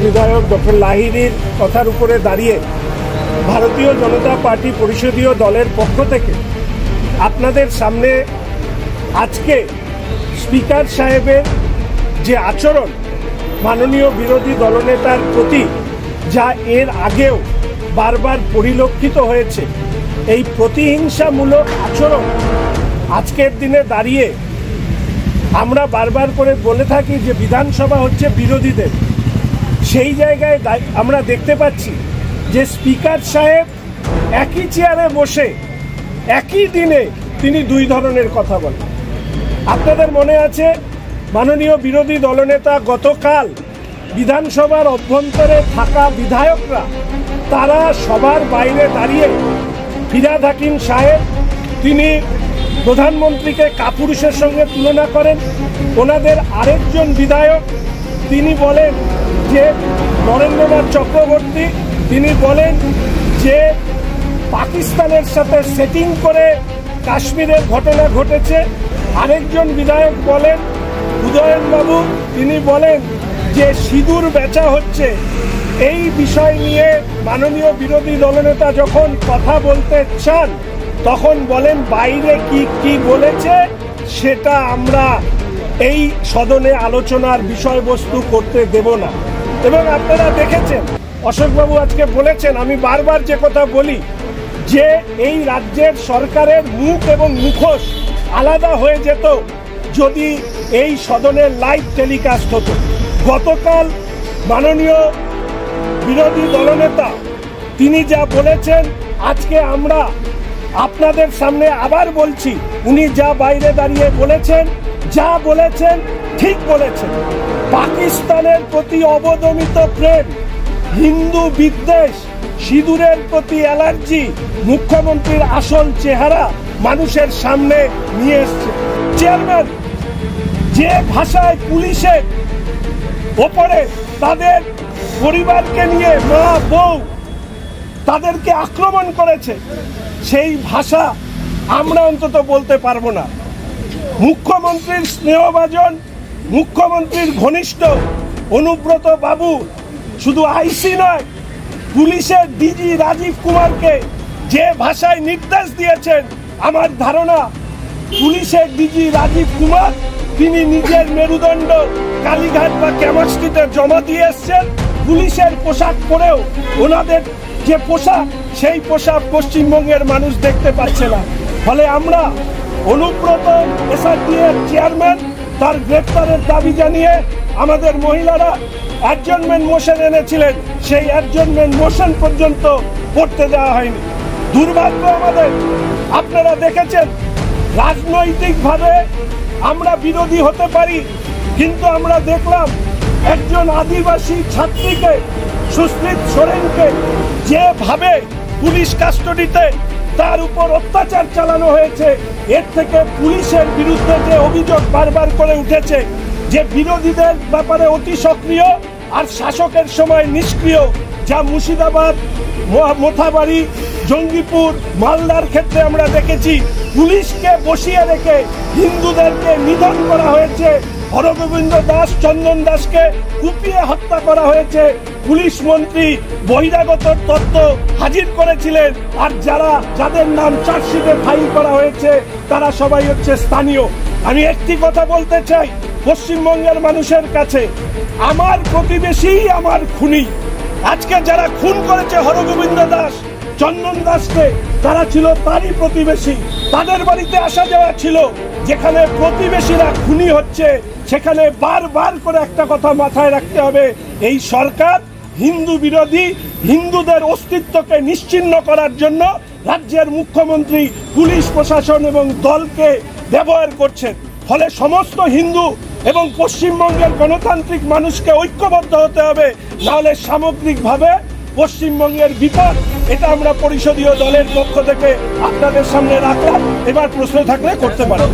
বিধায়ক ডক্টর লাহিড়ীর কথার উপরে দাঁড়িয়ে ভারতীয় জনতা পার্টি পরিষদীয় দলের পক্ষ থেকে আপনাদের সামনে আজকে স্পিকার সাহেবের যে আচরণ মাননীয় বিরোধী দলনেতার প্রতি, যা এর আগেও বারবার পরিলক্ষিত হয়েছে, এই প্রতিহিংসামূলক আচরণ আজকের দিনে দাঁড়িয়ে আমরা বারবার করে বলে থাকি যে বিধানসভা হচ্ছে বিরোধীদের। সেই জায়গায় আমরা দেখতে পাচ্ছি যে স্পিকার সাহেব একই চেয়ারে বসে একই দিনে তিনি দুই ধরনের কথা বলেন। আপনাদের মনে আছে মাননীয় বিরোধী দলনেতা গতকাল বিধানসভার অভ্যন্তরে থাকা বিধায়করা তারা সবার বাইরে দাঁড়িয়ে ফিরহাদ হাকিম সাহেব তিনি প্রধানমন্ত্রীকে কাপুরুষের সঙ্গে তুলনা করেন। ওনাদের আরেকজন বিধায়ক তিনি বলেন যে নরেন্দ্রনাথ চক্রবর্তী তিনি বলেন যে পাকিস্তানের সাথে সেটিং করে কাশ্মীরের ঘটনা ঘটেছে। আরেকজন বিধায়ক বলেন উদয়নবাবু তিনি বলেন যে সিঁদুর বেচা হচ্ছে। এই বিষয় নিয়ে মাননীয় বিরোধী দলনেতা যখন কথা বলতে চান তখন বলেন বাইরে কি কি বলেছে সেটা আমরা এই সদনে আলোচনার বিষয়বস্তু করতে দেব না। এবং আপনারা দেখেছেন অশোকবাবু আজকে বলেছেন, আমি বারবার যে কথা বলি যে এই রাজ্যের সরকারের মুখ এবং মুখোশ আলাদা হয়ে যেত যদি এই সদনের লাইভ টেলিকাস্ট হতো। গতকাল মাননীয় বিরোধী দলনেতা তিনি যা বলেছেন আজকে আমরা আপনাদের সামনে আবার বলছি, উনি যা বাইরে দাঁড়িয়ে বলেছেন যা বলেছেন ঠিক বলেছেন। পাকিস্তানের প্রতি অবদমিত প্রেম, হিন্দু বিদ্বেষ, সিঁদুরের প্রতি অ্যালার্জি মুখ্যমন্ত্রীর আসল চেহারা মানুষের সামনে নিয়ে এসছে। চেয়ারম্যান যে ভাষায় পুলিশের ওপরে তাদের পরিবারকে নিয়ে মা বউ তাদেরকে আক্রমণ করেছে, সেই ভাষা আমরা অন্তত বলতে পারবো না। মুখ্যমন্ত্রীর স্নেহভাজন, মুখ্যমন্ত্রীর ঘনিষ্ঠ অনুব্রত বাবু শুধু আইসি নয়, পুলিশের ডিজি রাজীব কুমারকে যে ভাষায় নির্দেশ দিয়েছেন, আমার ধারণা পুলিশের ডিজি রাজীব কুমার তিনি নিজের মেরুদণ্ড কালীঘাট বা ক্যামাস্ট্রিতে জমা দিয়ে এসছেন। পুলিশের পোশাক পরেও ওনাদের যে পোশাক সেই পোশাক পশ্চিমবঙ্গের মানুষ দেখতে পাচ্ছে না। ফলে আমরা অনুব্রত এসআরটিএর চেয়ারম্যান তার গ্রেপ্তারের দাবি জানিয়ে আমাদের মহিলারা অ্যাডজর্নমেন্ট মোশন এনেছিলেন, সেই অ্যাডজর্নমেন্ট মোশন পর্যন্ত করতে দেওয়া হয়নি। দুর্ভাগ্য আমাদের, আপনারা দেখেছেন রাজনৈতিকভাবে আমরা বিরোধী হতে পারি, কিন্তু আমরা দেখলাম একজন আদিবাসী ছাত্রীকে সুস্মিত সোরেনকে যেভাবে পুলিশ কাস্টডিতে তার উপর অত্যাচার চালানো হয়েছে, এর থেকে পুলিশের বিরুদ্ধে যে অভিযোগ বারবার করে উঠেছে যে বিরোধীদের ব্যাপারে অতি সক্রিয় আর শাসকের সময় নিষ্ক্রিয়, যা মুর্শিদাবাদ, মোথাবাড়ি, জঙ্গিপুর, মালদার ক্ষেত্রে আমরা দেখেছি পুলিশকে বসিয়ে রেখে হিন্দুদেরকে নিধন করা হয়েছে। হরগোবিন্দ দাস, চন্দন দাসকে কুপিয়ে হত্যা করা হয়েছে। পুলিশ মন্ত্রী বহিরাগত তথ্য হাজির করেছিলেন, আর যাদের নাম চার্জশিটে ফাইল করা হয়েছে তারা সবাই হচ্ছে স্থানীয়। আমি একটি কথা বলতে চাই পশ্চিমবঙ্গের মানুষের কাছে, আমার প্রতিবেশী আমার খুনি। আজকে যারা খুন করেছে হরগোবিন্দ দাস, চন্দন দাসকে, তারা ছিল তারই প্রতিবেশী। তাদের বাড়িতে আসা যাওয়া ছিল। যেখানে প্রতিবেশীরা খুনি হচ্ছে সেখানে বারবার করে একটা কথা মাথায় রাখতে হবে, এই সরকার হিন্দু বিরোধী, হিন্দুদের অস্তিত্বকে নিশ্চিহ্ন করার জন্য রাজ্যের মুখ্যমন্ত্রী পুলিশ প্রশাসন এবং দলকে ব্যবহার করছেন। ফলে সমস্ত হিন্দু এবং পশ্চিমবঙ্গের গণতান্ত্রিক মানুষকে ঐক্যবদ্ধ হতে হবে, নাহলে সামগ্রিকভাবে পশ্চিমবঙ্গের বিপদ। এটা আমরা পরিষদীয় দলের পক্ষ থেকে আপনাদের সামনে রাখলাম। এবার প্রশ্ন থাকলে করতে পারেন।